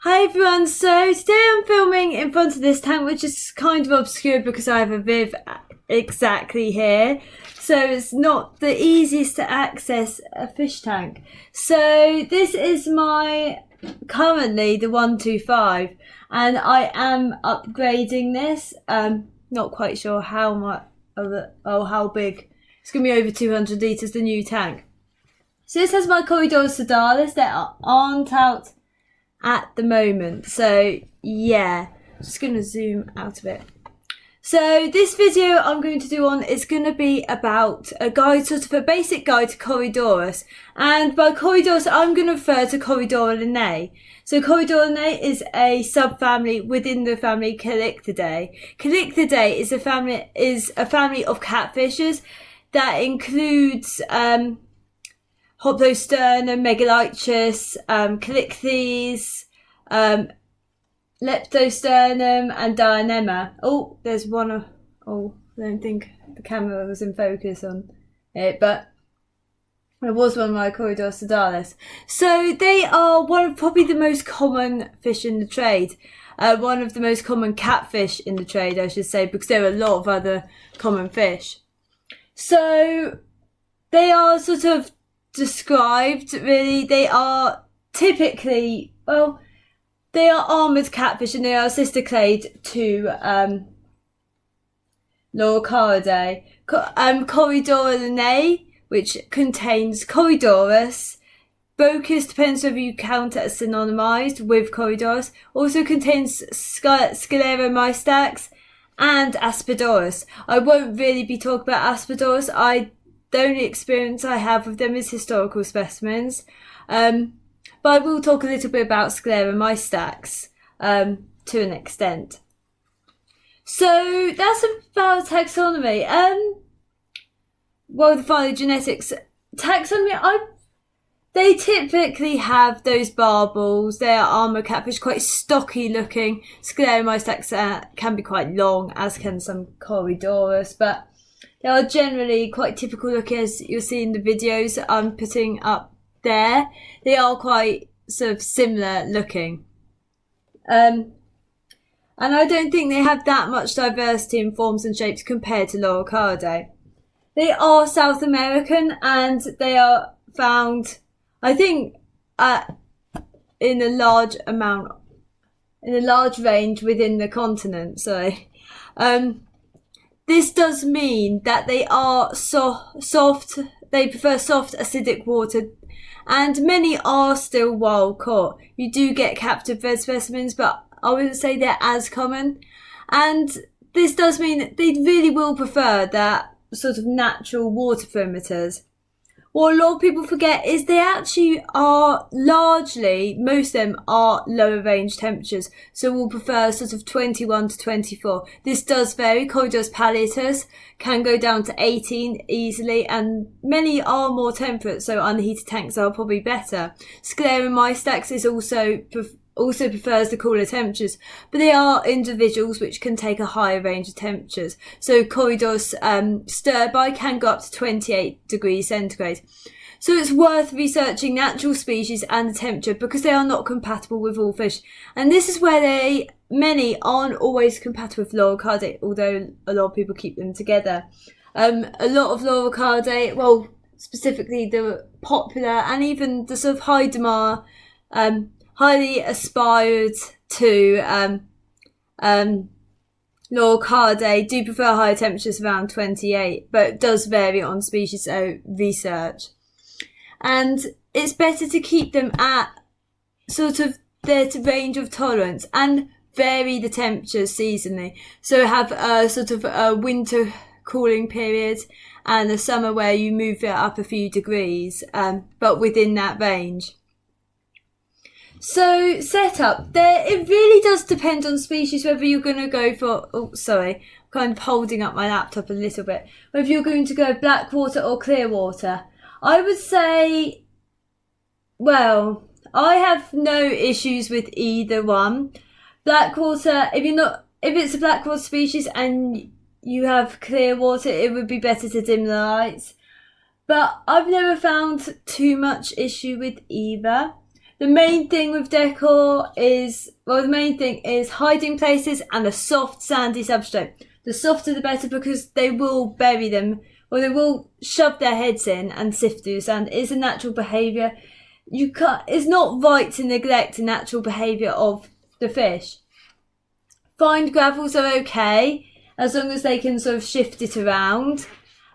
Hi everyone, so today I'm filming in front of this tank, which is kind of obscured because I have a Viv exactly here, so it's not the easiest to access a fish tank. So this is currently the 125, and I am upgrading this. Not quite sure how much, how big. It's going to be over 200 litres, the new tank. So this has my Corydoras that aren't out at the moment, so yeah, just gonna zoom out a bit. So this video I'm going to do is going to be about a guide, sort of a basic guide to Corydoras, and by Corydoras I'm going to refer to Corydoralinae. So Corydoralinae is a subfamily within the family Calyctidae. Calyctidae is a family of catfishes that includes Hoplosternum, Megalichus, Calycthes, Leptosternum, and Dianema. Oh, there's one. I don't think the camera was in focus on it, but there was one of my Corydoras. So they are one of probably the most common fish in the trade. One of the most common catfish in the trade, I should say, because there are a lot of other common fish. So they are sort of described, really. They are typically, they are armoured catfish, and they are sister clade to Loricaridae. Corydoralinae, which contains Corydoras. Bocchus, depends whether you count it as synonymised with Corydoras, also contains Scleromystax and Aspidoras. I won't really be talking about Aspidoras. The only experience I have with them is historical specimens. But I will talk a little bit about Scleromystax to an extent. So that's about taxonomy. The phylogenetics. Taxonomy, they typically have those barbels. They are armour catfish, quite stocky looking. Scleromystax can be quite long, as can some Corydoras, but they are generally quite typical looking, as you'll see in the videos I'm putting up there. They are quite sort of similar looking. And I don't think they have that much diversity in forms and shapes compared to Loricaridae. They are South American, and they are found, I think, in a large range within the continent. This does mean that they are soft, they prefer soft acidic water, and many are still wild caught. You do get captive fed specimens, but I wouldn't say they're as common. And this does mean that they really will prefer that sort of natural water perimeters. What a lot of people forget is they actually are largely, most of them are lower range temperatures, so we'll prefer sort of 21 to 24. This does vary. Corydoras palliatus can go down to 18 easily, and many are more temperate, so unheated tanks are probably better. Scleromystax is also prefers the cooler temperatures, but they are individuals which can take a higher range of temperatures. So Corydoras stirbi can go up to 28 degrees centigrade. So it's worth researching natural species and the temperature, because they are not compatible with all fish. And this is where many aren't always compatible with Loricaridae, although a lot of people keep them together. A lot of Loricaridae, specifically the popular and even the sort of high demand, highly aspired to Loricaridae do prefer higher temperatures around 28, but it does vary on species, so research. And it's better to keep them at sort of their range of tolerance and vary the temperatures seasonally. So have a sort of a winter cooling period and a summer where you move it up a few degrees, but within that range. So setup, it really does depend on species whether you're going to go for, kind of holding up my laptop a little bit, whether you're going to go black water or clear water. I would say, I have no issues with either one. Black water, if it's a black water species and you have clear water, it would be better to dim the lights. But I've never found too much issue with either. The main thing with decor is, well, the main thing is hiding places and a soft sandy substrate. The softer the better, because they will bury them, or they will shove their heads in and sift through the sand. It's a natural behaviour. It's not right to neglect the natural behaviour of the fish. Fine gravels are okay, as long as they can sort of shift it around.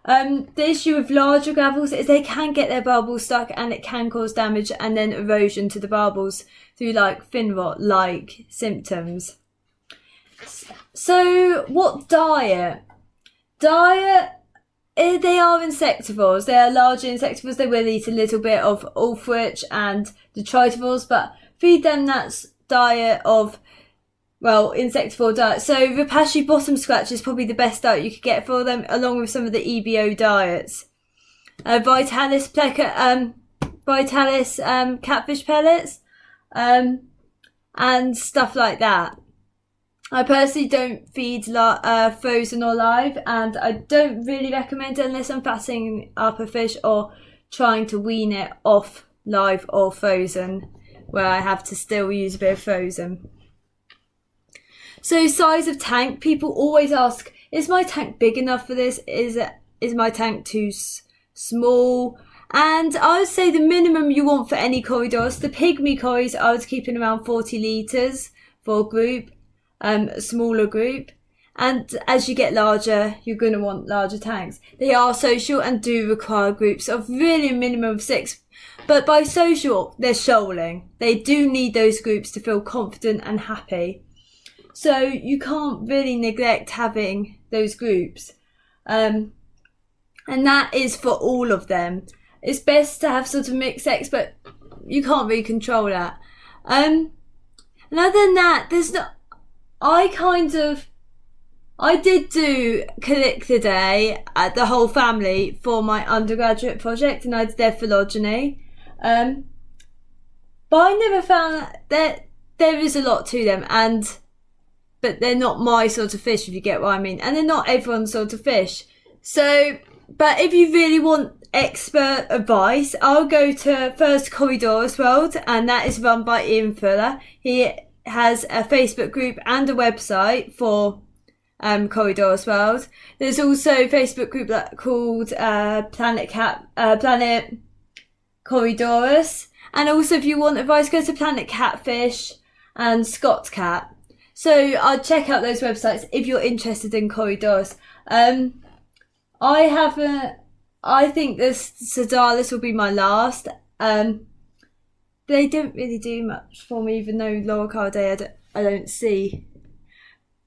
The issue with larger gravels is they can get their barbels stuck, and it can cause damage and then erosion to the barbels through like fin rot like symptoms. So what diet? They are insectivores. They are larger insectivores. They will eat a little bit of ulfrich and detritivores, but feed them that diet of, well, insectivore diet. So Rapashi bottom scratch is probably the best diet you could get for them, along with some of the EBO diets. Vitalis catfish pellets, and stuff like that. I personally don't feed frozen or live, and I don't really recommend it unless I'm fattening up a fish or trying to wean it off live or frozen, where I have to still use a bit of frozen. So size of tank, people always ask, is my tank big enough for this? Is my tank too small? And I would say the minimum you want for any Corydoras, the pygmy Corys, I was keeping around 40 litres for a group, a smaller group. And as you get larger, you're going to want larger tanks. They are social and do require groups of really a minimum of 6. But by social, they're shoaling. They do need those groups to feel confident and happy. So you can't really neglect having those groups. And that is for all of them. It's best to have sort of mixed sex, but you can't really control that. And other than that, I did do Calyptidae at the whole family for my undergraduate project, and I did their phylogeny. But I never found that there is a lot to them, but they're not my sort of fish, if you get what I mean. And they're not everyone's sort of fish. So, but if you really want expert advice, I'll go to first Corydoras World, and that is run by Ian Fuller. He has a Facebook group and a website for Corydoras World. There's also a Facebook group called Planet Corydoras. And also, if you want advice, go to Planet Catfish and Scott's Cat. So I'd check out those websites if you're interested in Corydoras. I think this Sedalis will be my last. They don't really do much for me, even though Loricaridae I don't see.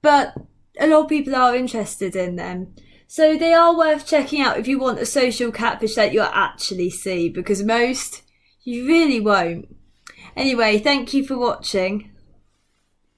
But a lot of people are interested in them. So they are worth checking out if you want a social catfish that you'll actually see, because most you really won't. Anyway, thank you for watching.